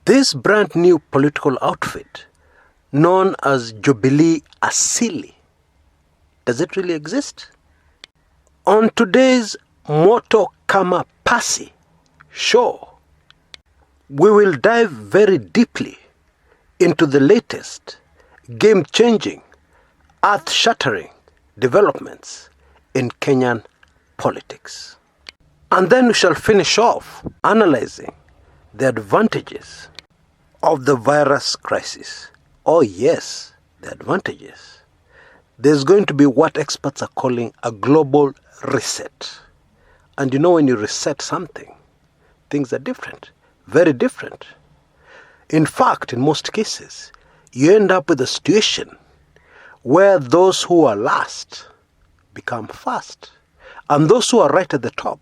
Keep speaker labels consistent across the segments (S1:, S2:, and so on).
S1: This brand new political outfit, known as Jubilee Asili, does it really exist? On today's Moto Kama Pasi show, we will dive very deeply into the latest game-changing, earth-shattering developments in Kenyan politics. And then we shall finish off analyzing the advantages of the virus crisis. Oh yes, the advantages. There's going to be what experts are calling a global reset. And you know, when you reset something, things are different, very different. In fact, in most cases, you end up with a situation where those who are last become first, and those who are right at the top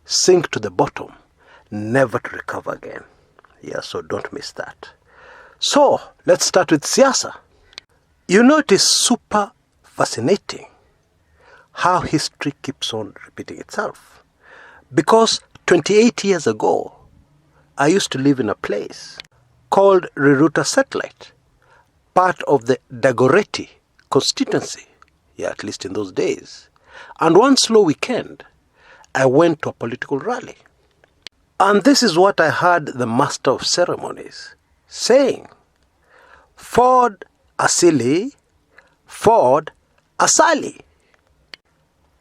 S1: sink to the bottom, never to recover again. Yeah, so don't miss that. So, let's start with siasa. You know, it is super fascinating how history keeps on repeating itself. Because 28 years ago, I used to live in a place called Riruta Satellite, part of the Dagoretti constituency, yeah, at least in those days. And one slow weekend, I went to a political rally. And this is what I heard the master of ceremonies saying: Ford Asili, Ford Asali.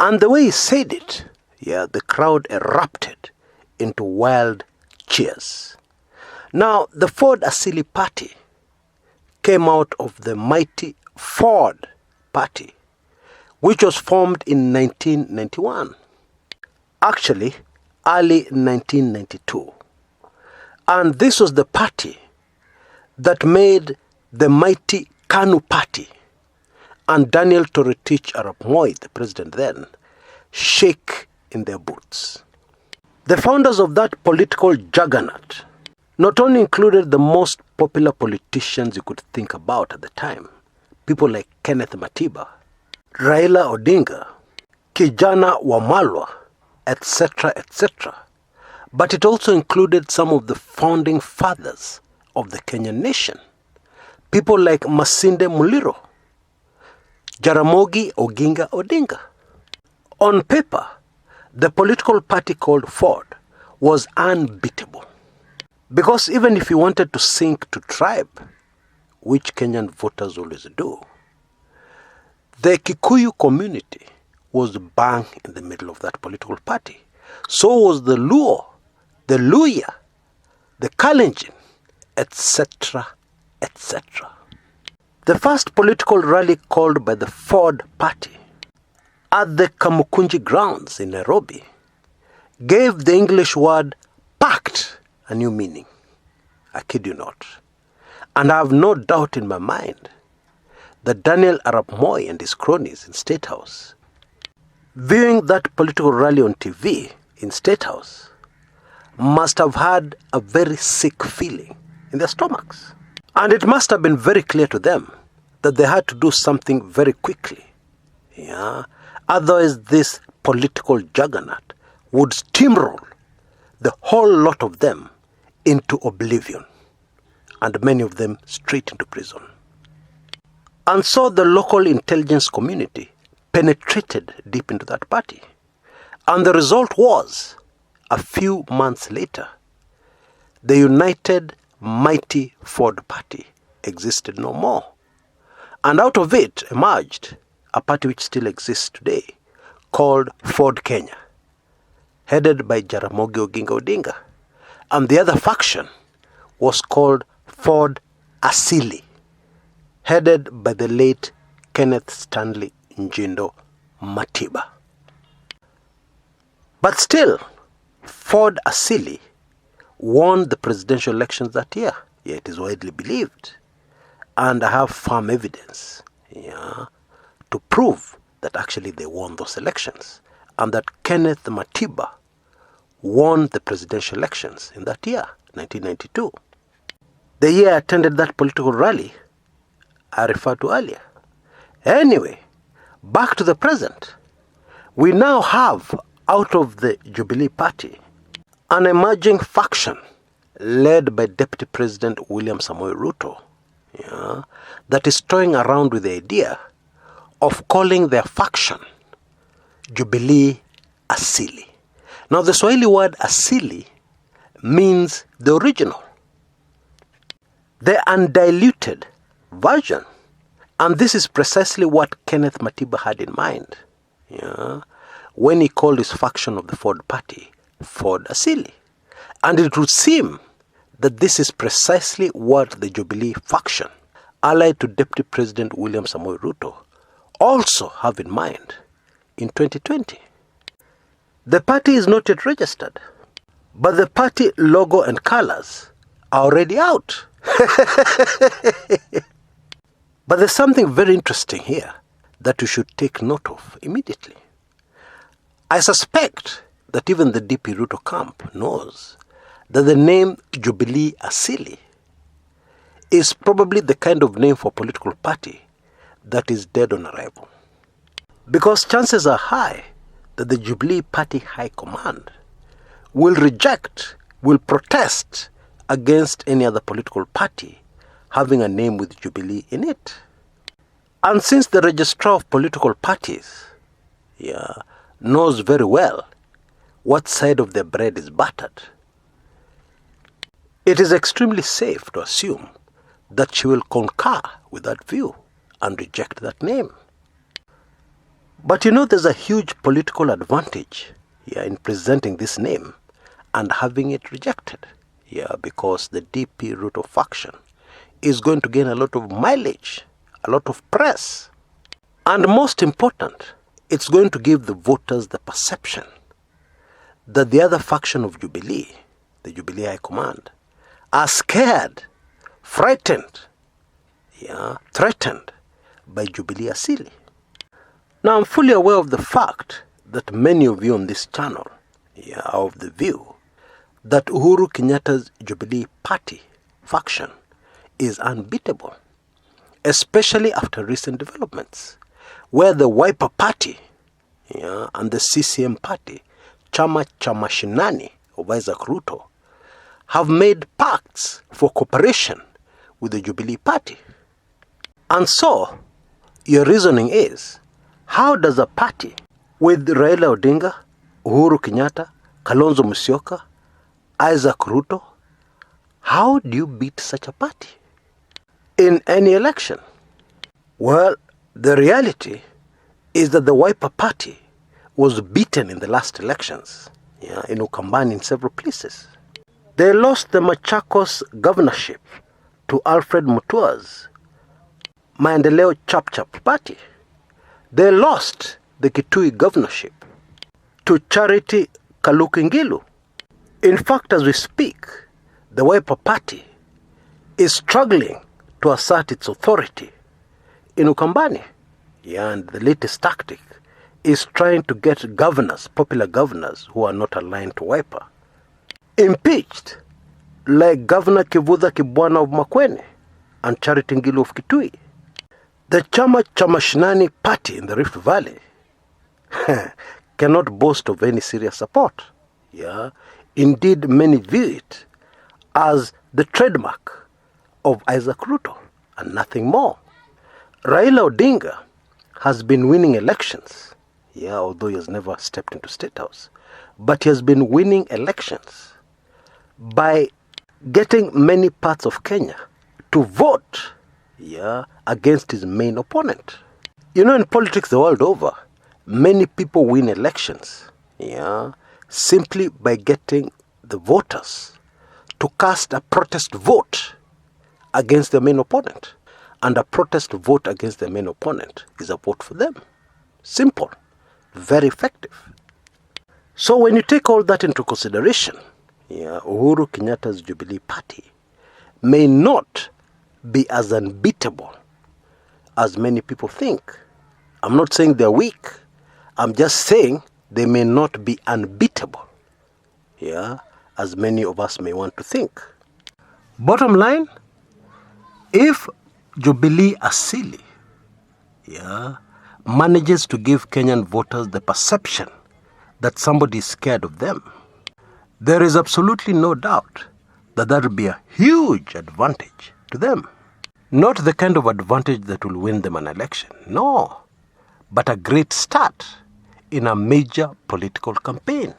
S1: And the way he said it, yeah, the crowd erupted into wild cheers. Now, the Ford Asili party came out of the mighty Ford party, which was formed in 1991. Actually, early 1992. And this was the party that made the mighty KANU party and Daniel Toroitich Arap Moi, the president then, shake in their boots. The founders of that political juggernaut not only included the most popular politicians you could think about at the time, people like Kenneth Matiba, Raila Odinga, Kijana Wamalwa, etc., etc. But it also included some of the founding fathers of the Kenyan nation. People like Masinde Muliro, Jaramogi Oginga Odinga. On paper, the political party called Ford was unbeatable. Because even if you wanted to sink to tribe, which Kenyan voters always do, the Kikuyu community was bang in the middle of that political party. So was the Luo, the Luya, the Kalenjin, etc., etc. The first political rally called by the Ford party at the Kamukunji grounds in Nairobi gave the English word packed a new meaning. I kid you not. And I have no doubt in my mind that Daniel Arap Moi and his cronies in State House, viewing that political rally on TV in State House, must have had a very sick feeling in their stomachs. And it must have been very clear to them that they had to do something very quickly. Yeah? Otherwise, this political juggernaut would steamroll the whole lot of them into oblivion, and many of them straight into prison. And so the local intelligence community penetrated deep into that party. And the result was, a few months later, the united mighty Ford party existed no more. And out of it emerged a party which still exists today, called Ford Kenya, headed by Jaramogi Oginga Odinga. And the other faction was called Ford Asili, headed by the late Kenneth Stanley Njindo Matiba. But still, Ford Asili won the presidential elections that year. Yeah, it is widely believed. And I have firm evidence, to prove that actually they won those elections. And that Kenneth Matiba won the presidential elections in that year, 1992. The year I attended that political rally I referred to earlier. Anyway, back to the present. We now have, out of the Jubilee Party, an emerging faction led by Deputy President William Samoei Ruto, that is toying around with the idea of calling their faction Jubilee Asili. Now, the Swahili word Asili means the original, the undiluted version. And this is precisely what Kenneth Matiba had in mind when he called his faction of the Ford Party Ford Asili. And it would seem that this is precisely what the Jubilee faction, allied to Deputy President William Samoei Ruto, also have in mind in 2020. The party is not yet registered, but the party logo and colors are already out. But there's something very interesting here that you should take note of immediately. I suspect that even the DP Ruto camp knows that the name Jubilee Asili is probably the kind of name for a political party that is dead on arrival. Because chances are high that the Jubilee Party High Command will protest against any other political party having a name with Jubilee in it. And since the registrar of political parties knows very well what side of the bread is buttered, it is extremely safe to assume that she will concur with that view and reject that name. But there's a huge political advantage in presenting this name and having it rejected. Because the DP Ruto faction is going to gain a lot of mileage, a lot of press. And most important, it's going to give the voters the perception that the other faction of Jubilee, the Jubilee High Command, are scared, frightened, threatened by Jubilee Asili. Now, I'm fully aware of the fact that many of you on this channel are of the view that Uhuru Kenyatta's Jubilee Party faction is unbeatable, especially after recent developments, where the Wiper Party and the CCM Party, Chama cha Mashinani of Isaac Ruto, have made pacts for cooperation with the Jubilee Party. And so, your reasoning is, how does a party with Raila Odinga, Uhuru Kenyatta, Kalonzo Musyoka, Isaac Ruto, how do you beat such a party in any election? Well, the reality is that the Wiper Party was beaten in the last elections, in Ukambani in several places. They lost the Machakos governorship to Alfred Mutua's Maendeleo Chap Chap Party. They lost the Kitui governorship to Charity Kalukingilu. In fact, as we speak, the Wiper Party is struggling to assert its authority in Ukambani. And the latest tactic is trying to get governors, popular governors who are not aligned to Wiper, impeached, like Governor Kivutha Kibwana of Makwene and Charity Ngilu of Kitui. The Chama cha Mashinani Party in the Rift Valley cannot boast of any serious support. Indeed, many view it as the trademark of Isaac Ruto and nothing more. Raila Odinga has been winning elections, although he has never stepped into State House, but he has been winning elections by getting many parts of Kenya to vote against his main opponent. In politics the world over, many people win elections simply by getting the voters to cast a protest vote against their main opponent. And a protest vote against their main opponent is a vote for them. Simple, very effective. So when you take all that into consideration, Uhuru Kenyatta's Jubilee Party may not be as unbeatable as many people think. I'm not saying they're weak. I'm just saying they may not be unbeatable, as many of us may want to think. Bottom line, if Jubilee Asili manages to give Kenyan voters the perception that somebody is scared of them, there is absolutely no doubt that would be a huge advantage to them. Not the kind of advantage that will win them an election, no, but a great start in a major political campaign.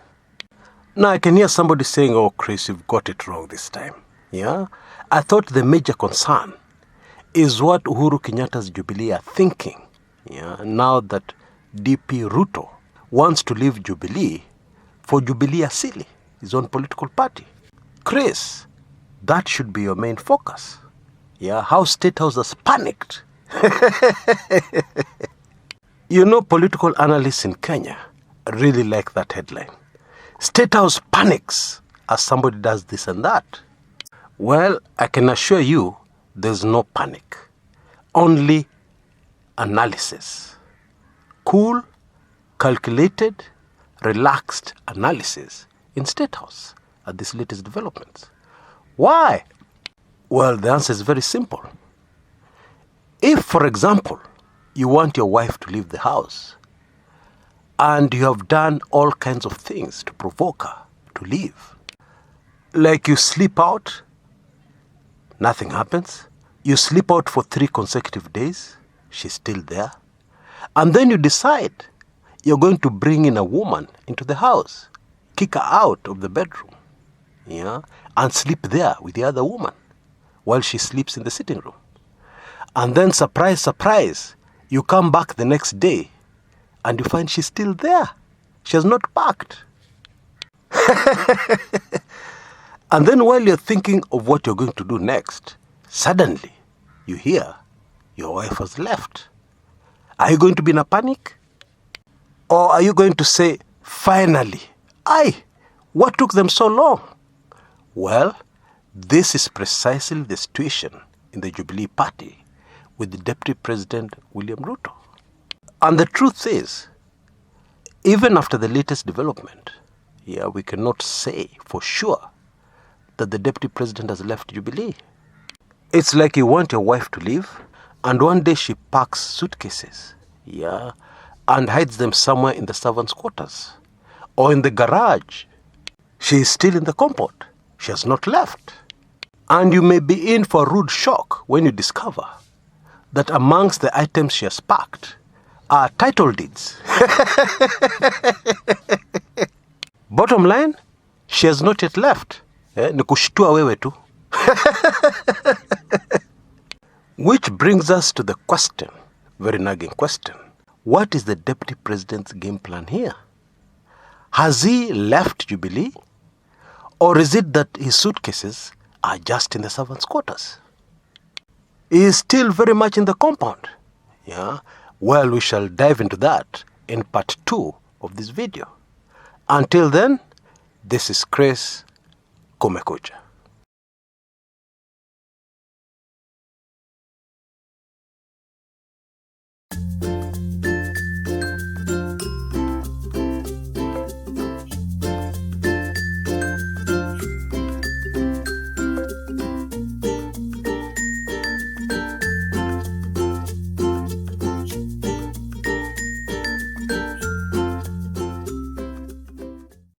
S1: Now I can hear somebody saying, oh Chris, you've got it wrong this time. Yeah, I thought the major concern is what Uhuru Kenyatta's Jubilee are thinking. Yeah, now that DP Ruto wants to leave Jubilee for Jubilee Asili, his own political party. Chris, that should be your main focus. Yeah, how State House has panicked. You know, political analysts in Kenya really like that headline. State House panics as somebody does this and that. Well, I can assure you there's no panic. Only analysis. Cool, calculated, relaxed analysis in State House at this latest developments. Why? Well, the answer is very simple. If, for example, you want your wife to leave the house and you have done all kinds of things to provoke her to leave, like you sleep out, nothing happens. You sleep out for 3 consecutive days, she's still there. And then you decide you're going to bring in a woman into the house, kick her out of the bedroom, yeah, and sleep there with the other woman while she sleeps in the sitting room. And then, surprise, surprise, you come back the next day and you find she's still there. She has not packed. And then while you're thinking of what you're going to do next, suddenly you hear your wife has left. Are you going to be in a panic? Or are you going to say, finally, what took them so long? Well, this is precisely the situation in the Jubilee Party with the Deputy President William Ruto. And the truth is, even after the latest development, we cannot say for sure that the Deputy President has left Jubilee. It's like you want your wife to leave, and one day she packs suitcases, and hides them somewhere in the servants' quarters or in the garage. She is still in the compound. She has not left. And you may be in for a rude shock when you discover that amongst the items she has packed are title deeds. Bottom line, she has not yet left. Ni kushtua wewe tu. Which brings us to the question, very nagging question. What is the Deputy President's game plan here? Has he left Jubilee? Or is it that his suitcases are just in the servants' quarters? He is still very much in the compound. Well, we shall dive into that in part 2 of this video. Until then, this is Chris Kumekucha.